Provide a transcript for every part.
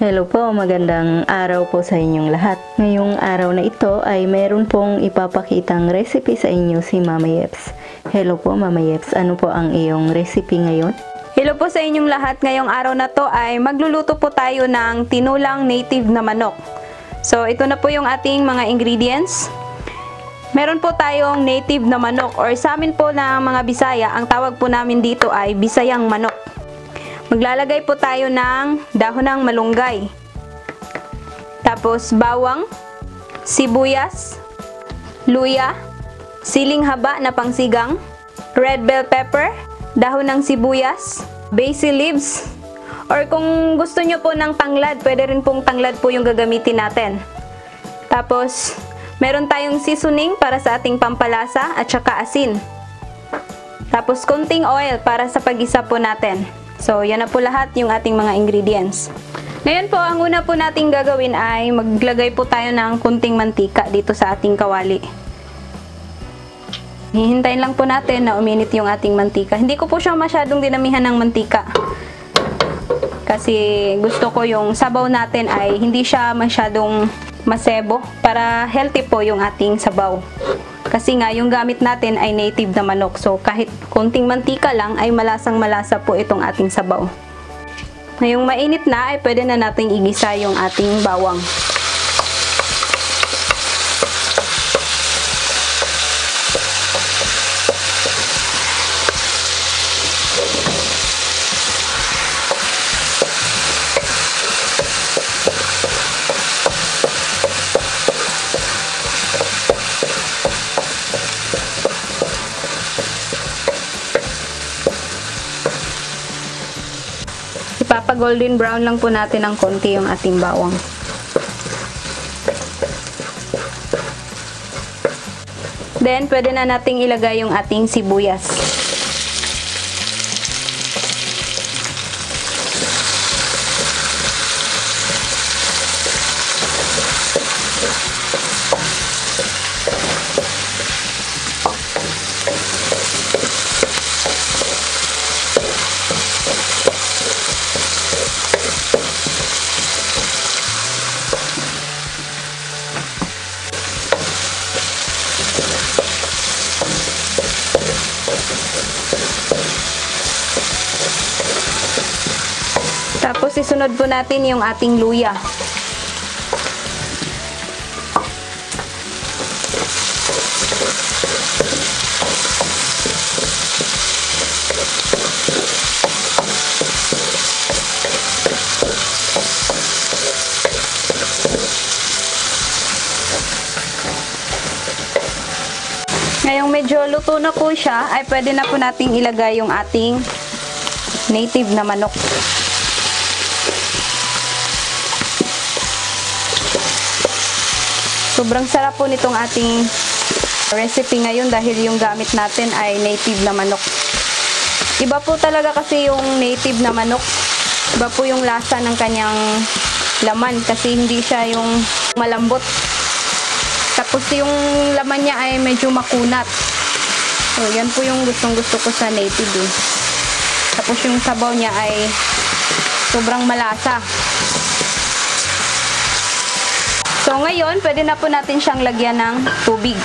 Hello po, magandang araw po sa inyong lahat. Ngayong araw na ito ay mayroon pong ipapakitang recipe sa inyo si Mama Yeps. Hello po Mama Yeps, ano po ang iyong recipe ngayon? Hello po sa inyong lahat. Ngayong araw na to ay magluluto po tayo ng tinulang native na manok. So ito na po yung ating mga ingredients. Meron po tayong native na manok or sa amin po na mga Bisaya, ang tawag po namin dito ay Bisayang manok. Maglalagay po tayo ng dahon ng malunggay. Tapos bawang, sibuyas, luya, siling haba na pangsigang, red bell pepper, dahon ng sibuyas, basil leaves, or kung gusto nyo po ng tanglad, pwede rin pong tanglad po yung gagamitin natin. Tapos, meron tayong seasoning para sa ating pampalasa at saka asin. Tapos, konting oil para sa pag-isa po natin. So, yan na po lahat yung ating mga ingredients. Ngayon po, ang una po nating gagawin ay maglagay po tayo ng kunting mantika dito sa ating kawali. Hihintayin lang po natin na uminit yung ating mantika. Hindi ko po siya masyadong dinamihan ng mantika. Kasi gusto ko yung sabaw natin ay hindi siya masyadong masebo para healthy po yung ating sabaw. Kasi nga, yung gamit natin ay native na manok. So, kahit konting mantika lang, ay malasang-malasa po itong ating sabaw. Ngayong mainit na, ay pwede na natin igisa yung ating bawang. Ipapa-golden brown lang po natin ng konti yung ating bawang. Then, pwede na nating ilagay yung ating sibuyas. Tapos, isunod po natin yung ating luya. Ngayong medyo luto na po siya, ay pwede na po nating ilagay yung ating native na manok. Sobrang sarap po nitong ating recipe ngayon dahil yung gamit natin ay native na manok. Iba po talaga kasi yung native na manok. Iba po yung lasa ng kanyang laman kasi hindi siya yung malambot. Tapos yung laman niya ay medyo makunat. So, yan po yung gustong-gusto ko sa native eh. Tapos yung sabaw niya ay sobrang malasa. So, ngayon, pwede na po natin siyang lagyan ng tubig.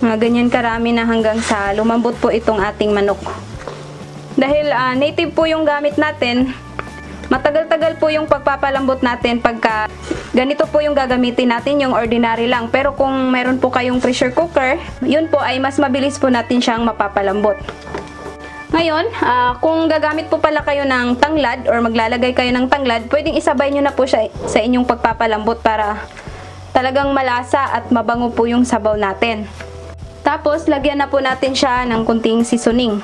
Mga ganyan karami na hanggang sa lumambot po itong ating manok. Dahil native po yung gamit natin, matagal-tagal po yung pagpapalambot natin pagka ganito po yung gagamitin natin, yung ordinary lang. Pero kung meron po kayong pressure cooker, yun po ay mas mabilis po natin siyang mapapalambot. Ngayon, kung gagamit po pala kayo ng tanglad or maglalagay kayo ng tanglad, pwedeng isabay nyo na po siya sa inyong pagpapalambot para talagang malasa at mabango po yung sabaw natin. Tapos, lagyan na po natin siya ng kunting seasoning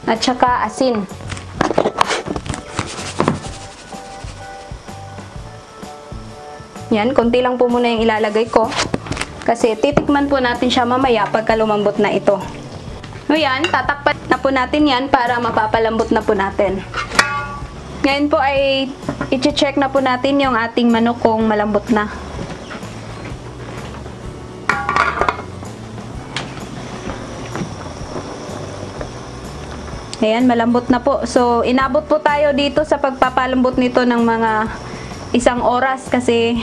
at saka asin. Yan, konti lang po muna yung ilalagay ko. Kasi titikman po natin siya mamaya pagka lumambot na ito. So yan, tatakpan na po natin yan para mapapalambot na po natin. Ngayon po ay i-check na po natin yung ating manok kung malambot na. Ayan, malambot na po. So, inabot po tayo dito sa pagpapalambot nito ng mga 1 oras kasi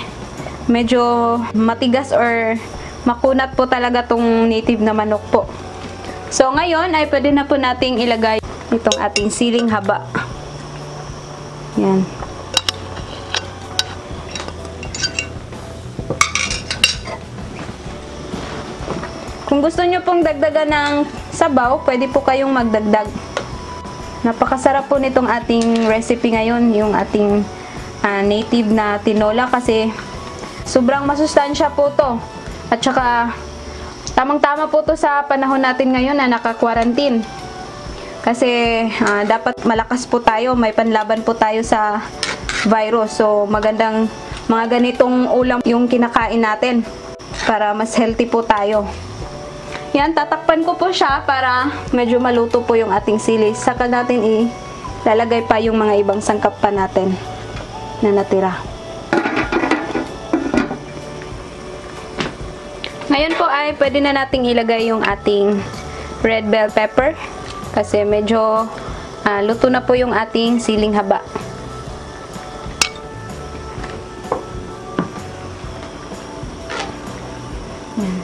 medyo matigas or makunat po talaga tong native na manok po. So, ngayon ay pwede na po nating ilagay itong ating siling haba. Yan. Kung gusto nyo pong dagdagan ng sabaw, pwede po kayong magdagdag. Napakasarap po nitong ating recipe ngayon, yung ating native na tinola kasi sobrang masustansya po to. At saka tamang-tama po to sa panahon natin ngayon na naka-quarantine. Kasi dapat malakas po tayo, may panlaban po tayo sa virus. So magandang mga ganitong ulam yung kinakain natin para mas healthy po tayo. Yan, tatakpan ko po siya para medyo maluto po yung ating sili. Saka natin ilalagay pa yung mga ibang sangkap pa natin na natira. Ngayon po ay pwede na nating ilagay yung ating red bell pepper kasi medyo luto na po yung ating siling haba. Yan.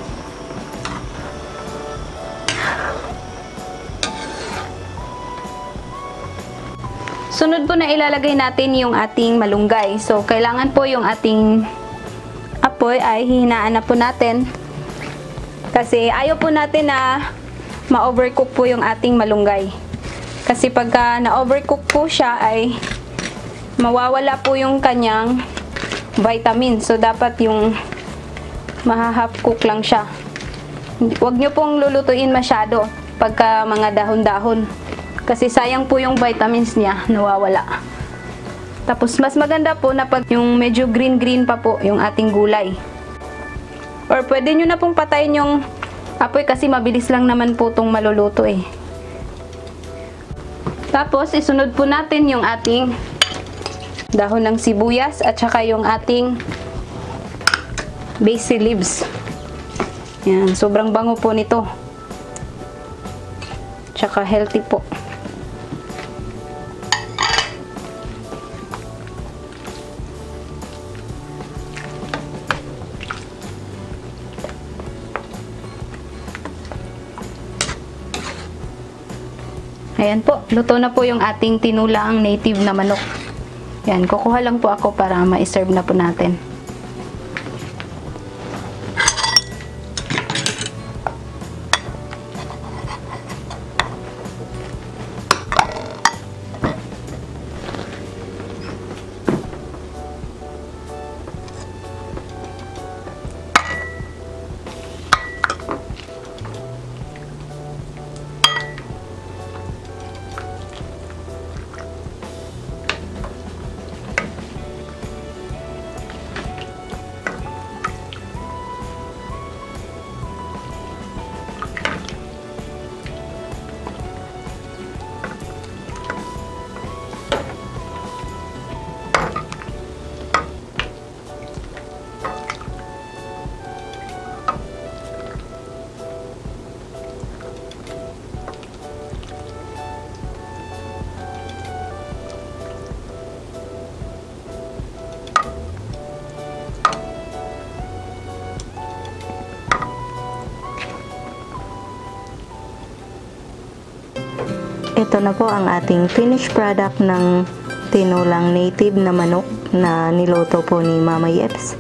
Sunod po na ilalagay natin yung ating malunggay. So, kailangan po yung ating apoy ay hihinaan na po natin. Kasi ayaw po natin na ma-overcook po yung ating malunggay. Kasi pagka na-overcook po siya ay mawawala po yung kanyang vitamin. So, dapat yung maha-half cook lang siya. Huwag nyo pong lulutuin masyado pagka mga dahon-dahon. Kasi sayang po yung vitamins niya, nawawala. Tapos mas maganda po na pag yung medyo green-green pa po yung ating gulay. Or pwede nyo na pong patayin yung apoy kasi mabilis lang naman po itong maluluto eh. Tapos isunod po natin yung ating dahon ng sibuyas at saka yung ating basil leaves. Yan, sobrang bango po nito. Tsaka healthy po. Ayan po, luto na po yung ating tinulang native na manok. Yan, kukuha lang po ako para ma-serve na po natin. Ito na po ang ating finished product ng tinulang native na manok na niluto po ni Mama Yeps.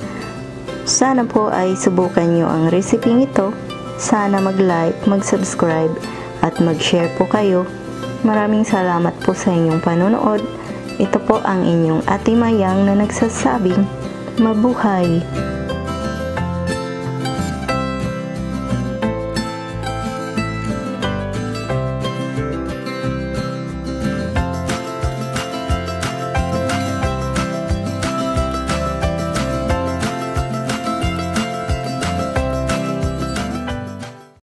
Sana po ay subukan nyo ang recipe ito. Sana mag-like, mag-subscribe at mag-share po kayo. Maraming salamat po sa inyong panonood. Ito po ang inyong Ate Mayang na nagsasabing mabuhay!